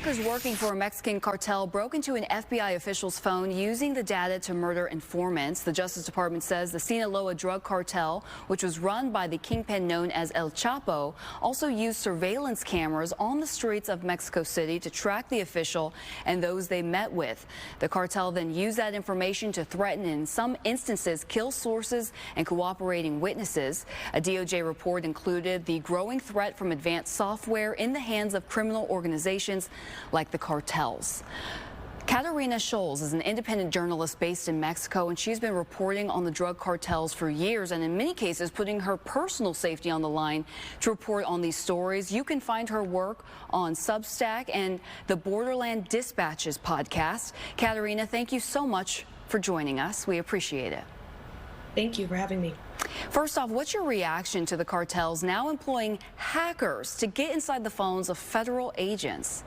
Hackers working for a Mexican cartel broke into an FBI official's phone using the data to murder informants. The Justice Department says the Sinaloa drug cartel, which was run by the kingpin known as El Chapo, also used surveillance cameras on the streets of Mexico City to track the official and those they met with. The cartel then used that information to threaten and in some instances kill sources and cooperating witnesses. A DOJ report included the growing threat from advanced software in the hands of criminal organizations like the cartels. Katarina Szulc is an independent journalist based in Mexico, and she's been reporting on the drug cartels for years and in many cases putting her personal safety on the line to report on these stories. You can find her work on Substack and the Borderland Dispatches podcast. Katarina, thank you so much for joining us. We appreciate it. Thank you for having me. First off, what's your reaction to the cartels now employing hackers to get inside the phones of federal agents?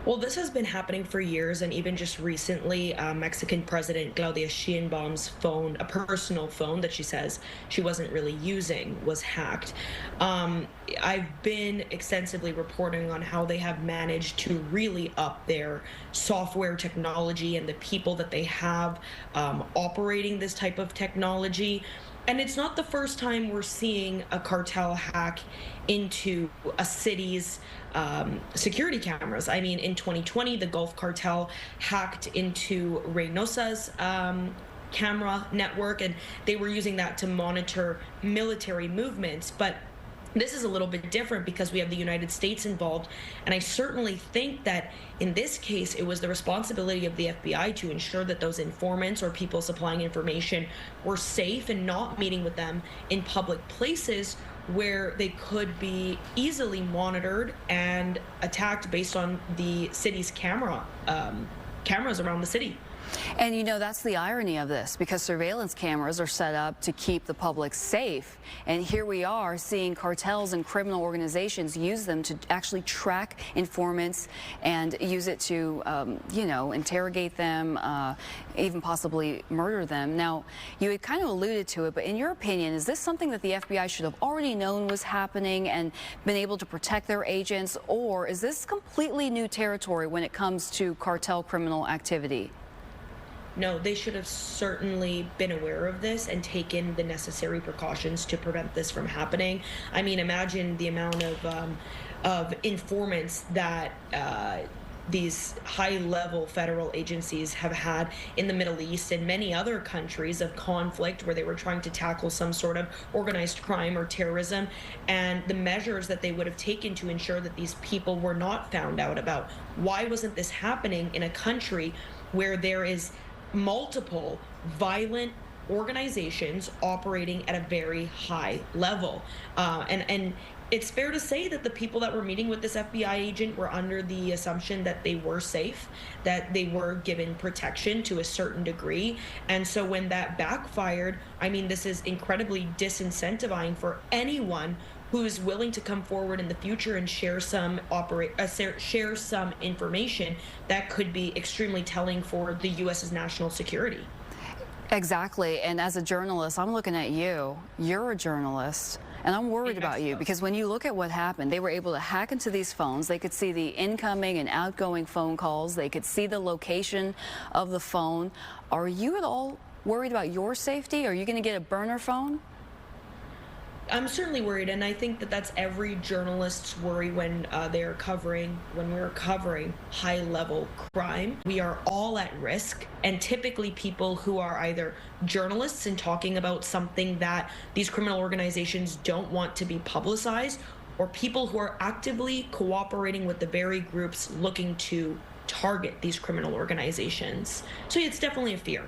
Well, this has been happening for years, and even just recently, Mexican President Claudia Sheinbaum's phone, a personal phone that she says she wasn't really using, was hacked. I've been extensively reporting on how they have managed to really up their software technology and the people that they have operating this type of technology. And it's not the first time we're seeing a cartel hack into a city's security cameras. I mean, in 2020, the Gulf Cartel hacked into Reynosa's camera network, and they were using that to monitor military movements. But this is a little bit different because we have the United States involved, and I certainly think that in this case it was the responsibility of the FBI to ensure that those informants or people supplying information were safe and not meeting with them in public places where they could be easily monitored and attacked based on the city's cameras around the city. And you know, that's the irony of this, because surveillance cameras are set up to keep the public safe. And here we are seeing cartels and criminal organizations use them to actually track informants and use it to, you know, interrogate them, even possibly murder them. Now, you had kind of alluded to it, but in your opinion, is this something that the FBI should have already known was happening and been able to protect their agents, or is this completely new territory when it comes to cartel criminal activity? No, they should have certainly been aware of this and taken the necessary precautions to prevent this from happening. I mean, imagine the amount of informants that these high-level federal agencies have had in the Middle East and many other countries of conflict where they were trying to tackle some sort of organized crime or terrorism, and the measures that they would have taken to ensure that these people were not found out about. Why wasn't this happening in a country where there is multiple violent organizations operating at a very high level? And it's fair to say that the people that were meeting with this FBI agent were under the assumption that they were safe, that they were given protection to a certain degree. And so when that backfired, I mean, this is incredibly disincentivizing for anyone who's willing to come forward in the future and share some information that could be extremely telling for the U.S.'s national security. Exactly. And as a journalist, I'm looking at you. You're a journalist. And I'm worried about you because when you look at what happened, they were able to hack into these phones. They could see the incoming and outgoing phone calls. They could see the location of the phone. Are you at all worried about your safety? Are you going to get a burner phone? I'm certainly worried, and I think that that's every journalist's worry when we're covering high-level crime. We are all at risk, and typically people who are either journalists and talking about something that these criminal organizations don't want to be publicized, or people who are actively cooperating with the very groups looking to target these criminal organizations. So it's definitely a fear.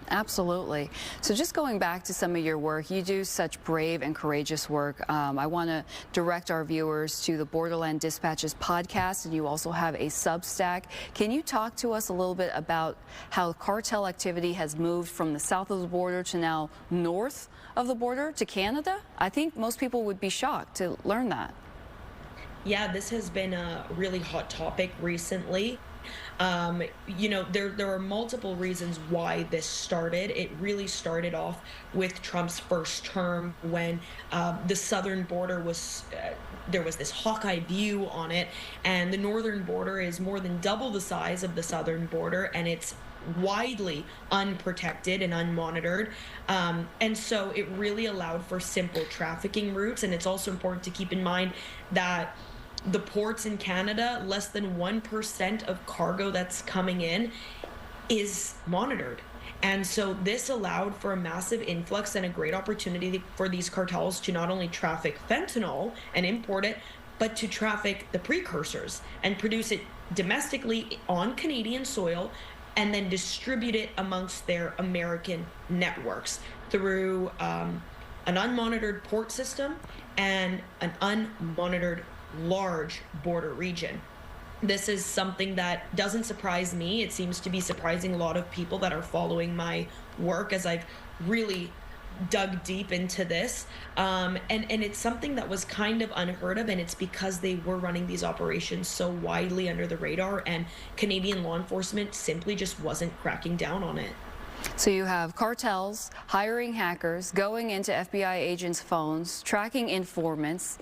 Absolutely. So just going back to some of your work, you do such brave and courageous work. I want to direct our viewers to the Borderland Dispatches podcast, and you also have a Substack. Can you talk to us a little bit about how cartel activity has moved from the south of the border to now north of the border to Canada? I think most people would be shocked to learn that. Yeah, this has been a really hot topic recently. There are multiple reasons why this started. It really started off with Trump's first term when the southern border was, there was this Hawkeye view on it, and the northern border is more than double the size of the southern border, and it's widely unprotected and unmonitored. And so it really allowed for simple trafficking routes. And it's also important to keep in mind that the ports in Canada, less than 1% of cargo that's coming in is monitored. And so this allowed for a massive influx and a great opportunity for these cartels to not only traffic fentanyl and import it, but to traffic the precursors and produce it domestically on Canadian soil, and then distribute it amongst their American networks through an unmonitored port system and an unmonitored large border region. This is something that doesn't surprise me. It seems to be surprising a lot of people that are following my work, as I've really dug deep into this, and it's something that was kind of unheard of, and it's because they were running these operations so widely under the radar, and Canadian law enforcement simply just wasn't cracking down on it. So you have cartels hiring hackers, going into FBI agents' phones, tracking informants,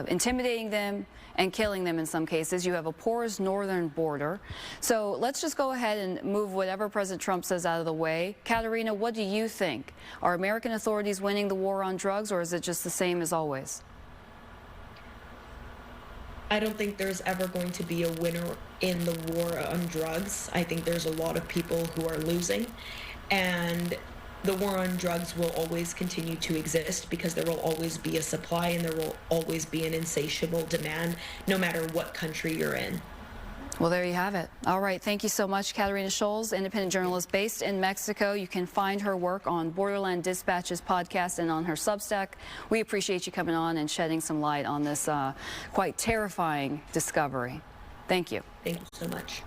intimidating them, and killing them in some cases. You have a porous northern border. So let's just go ahead and move whatever President Trump says out of the way. Katarina, what do you think? Are American authorities winning the war on drugs, or is it just the same as always? I don't think there's ever going to be a winner in the war on drugs. I think there's a lot of people who are losing, and the war on drugs will always continue to exist because there will always be a supply and there will always be an insatiable demand, no matter what country you're in. Well, there you have it. All right. Thank you so much, Katarina Szulc, independent journalist based in Mexico. You can find her work on Borderland Dispatches podcast and on her Substack. We appreciate you coming on and shedding some light on this quite terrifying discovery. Thank you. Thank you so much.